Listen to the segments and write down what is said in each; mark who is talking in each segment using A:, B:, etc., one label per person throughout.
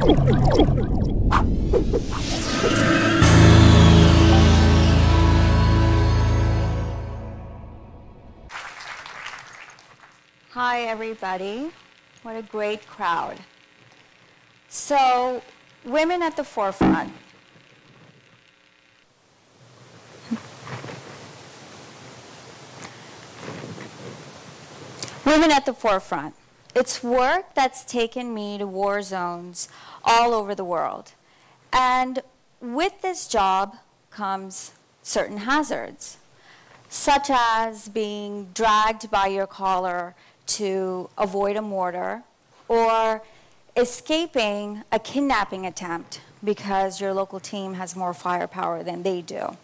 A: Hi, everybody. What a great crowd. So, women at the forefront. Women at the forefront. It's work that's taken me to war zones all over the world. And with this job comes certain hazards, such as being dragged by your collar to avoid a mortar, or escaping a kidnapping attempt because your local team has more firepower than they do.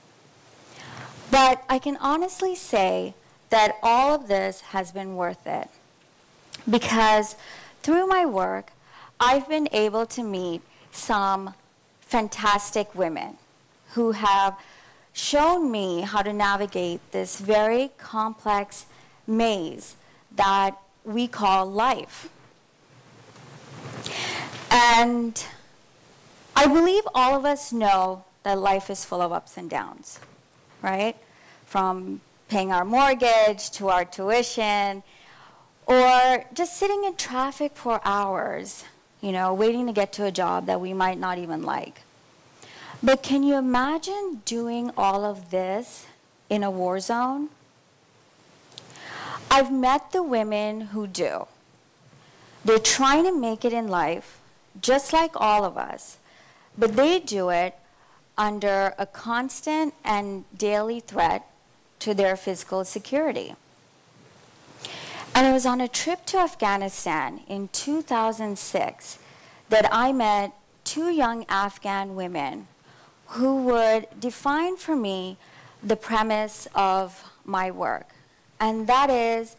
A: But I can honestly say that all of this has been worth it, because through my work, I've been able to meet some fantastic women who have shown me how to navigate this very complex maze that we call life. And I believe all of us know that life is full of ups and downs, right? From paying our mortgage to our tuition, or just sitting in traffic for hours, you know, waiting to get to a job that we might not even like. But can you imagine doing all of this in a war zone? I've met the women who do. They're trying to make it in life, just like all of us, but they do it under a constant and daily threat to their physical security. And it was on a trip to Afghanistan in 2006 that I met two young Afghan women who would define for me the premise of my work. And that is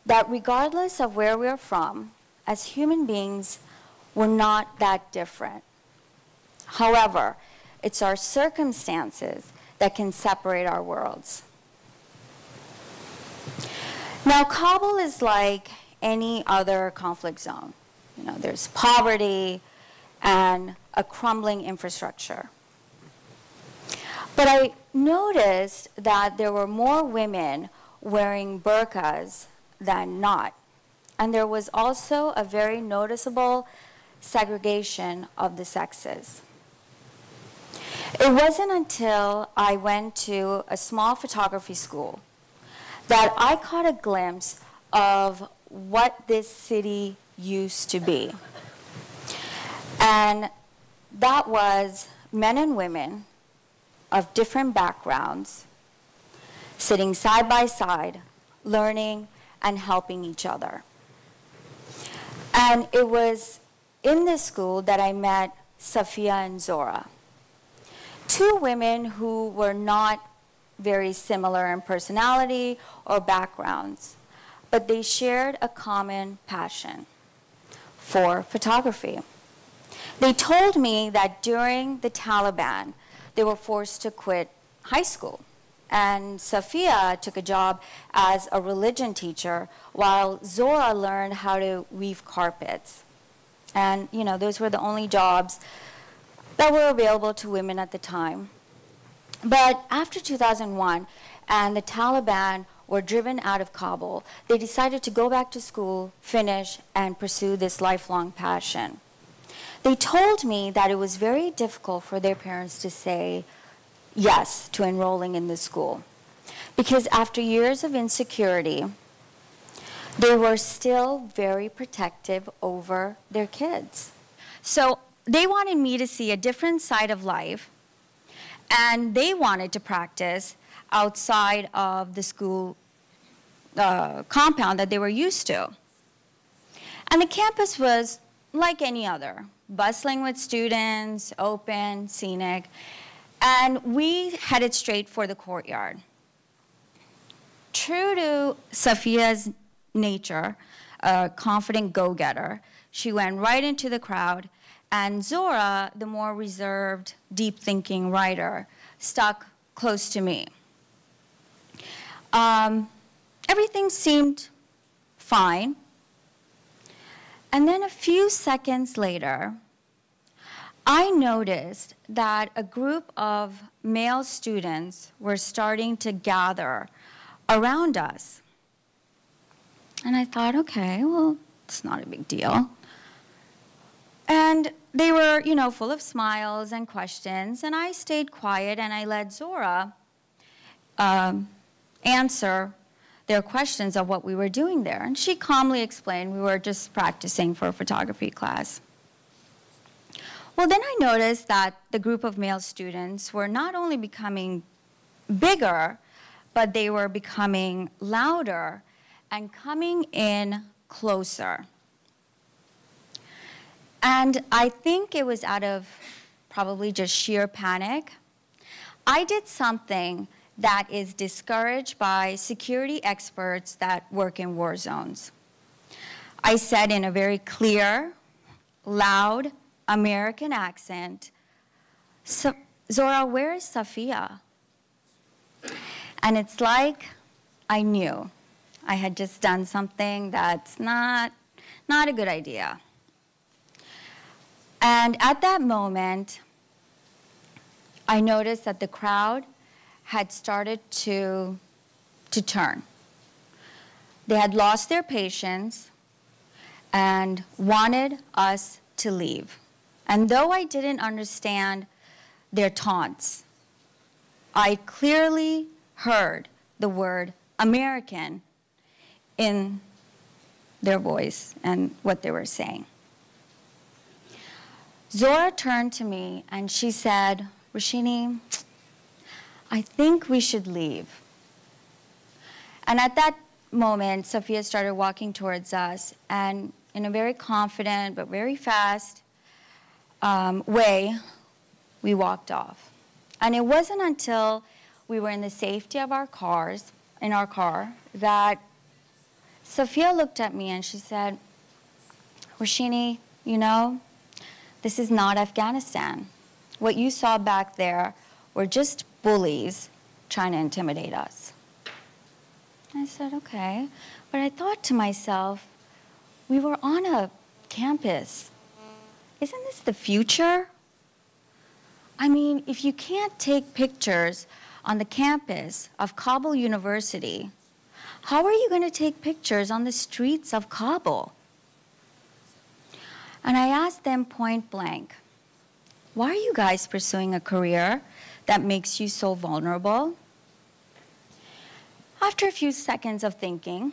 A: that regardless of where we're from, as human beings, we're not that different. However, it's our circumstances that can separate our worlds. Now, Kabul is like any other conflict zone. You know, there's poverty and a crumbling infrastructure. But I noticed that there were more women wearing burqas than not. And there was also a very noticeable segregation of the sexes. It wasn't until I went to a small photography school that I caught a glimpse of what this city used to be. And that was men and women of different backgrounds sitting side by side, learning and helping each other. And it was in this school that I met Safiya and Zora, two women who were not very similar in personality or backgrounds, but they shared a common passion for photography. They told me that during the Taliban, they were forced to quit high school. And Safiya took a job as a religion teacher, while Zora learned how to weave carpets. And, you know, those were the only jobs that were available to women at the time. But after 2001, and the Taliban were driven out of Kabul, they decided to go back to school, finish, and pursue this lifelong passion. They told me that it was very difficult for their parents to say yes to enrolling in the school, because after years of insecurity, they were still very protective over their kids. So they wanted me to see a different side of life, and they wanted to practice outside of the school compound that they were used to. And the campus was like any other, bustling with students, open, scenic, and we headed straight for the courtyard. True to Safiya's nature, a confident go-getter, she went right into the crowd, and Zora, the more reserved, deep-thinking writer, stuck close to me. Everything seemed fine. And then a few seconds later, I noticed that a group of male students were starting to gather around us. And I thought, okay, well, it's not a big deal. And they were, full of smiles and questions, and I stayed quiet and I let Zora answer their questions of what we were doing there. And she calmly explained we were just practicing for a photography class. Well, then I noticed that the group of male students were not only becoming bigger, but they were becoming louder and coming in closer. And I think it was out of probably just sheer panic. I did something that is discouraged by security experts that work in war zones. I said in a very clear, loud American accent, Zora, where is Safia? And it's like I knew I had just done something that's not a good idea. And at that moment, I noticed that the crowd had started to turn. They had lost their patience and wanted us to leave. And though I didn't understand their taunts, I clearly heard the word American in their voice and what they were saying. Zora turned to me and she said, Roshini, I think we should leave. And at that moment, Safia started walking towards us, and in a very confident but very fast way, we walked off. And it wasn't until we were in the safety of our cars, in our car, that Safia looked at me and she said, Roshini, this is not Afghanistan. What you saw back there were just bullies trying to intimidate us. I said, okay. But I thought to myself, we were on a campus. Isn't this the future? I mean, if you can't take pictures on the campus of Kabul University, how are you going to take pictures on the streets of Kabul? And I asked them point blank, why are you guys pursuing a career that makes you so vulnerable? After a few seconds of thinking,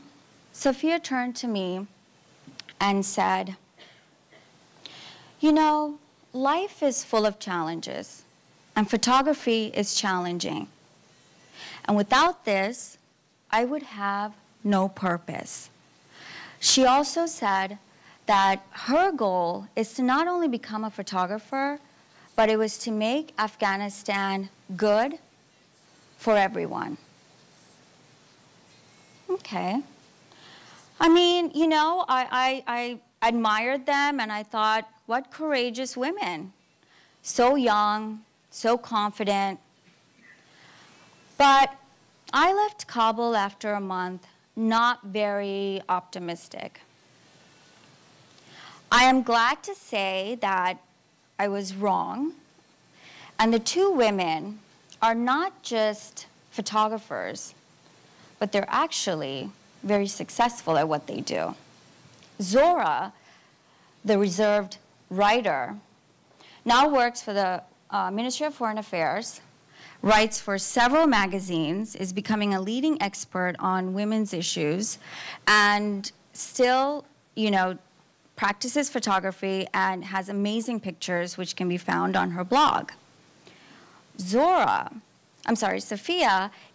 A: Safia turned to me and said, life is full of challenges, and photography is challenging. And without this, I would have no purpose. She also said that her goal is to not only become a photographer, but it was to make Afghanistan good for everyone. Okay. I mean, I admired them and I thought, what courageous women. So young, so confident. But I left Kabul after a month not very optimistic. I am glad to say that I was wrong, and the two women are not just photographers, but they're actually very successful at what they do. Zora, the reserved writer, now works for the Ministry of Foreign Affairs, writes for several magazines, is becoming a leading expert on women's issues, and still, practices photography and has amazing pictures which can be found on her blog. Safia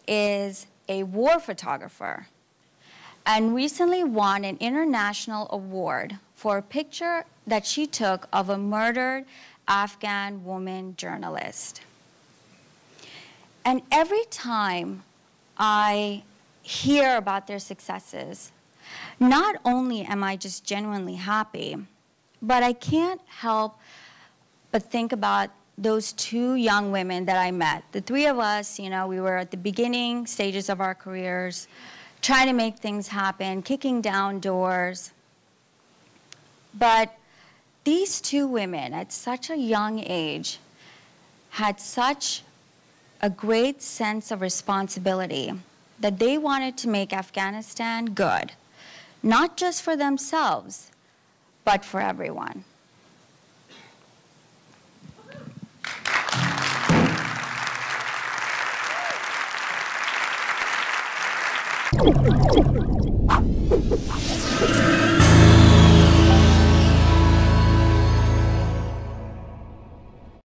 A: is a war photographer and recently won an international award for a picture that she took of a murdered Afghan woman journalist. And every time I hear about their successes, not only am I just genuinely happy, but I can't help but think about those two young women that I met. The three of us, we were at the beginning stages of our careers, trying to make things happen, kicking down doors. But these two women at such a young age had such a great sense of responsibility that they wanted to make Afghanistan good, not just for themselves, but for everyone.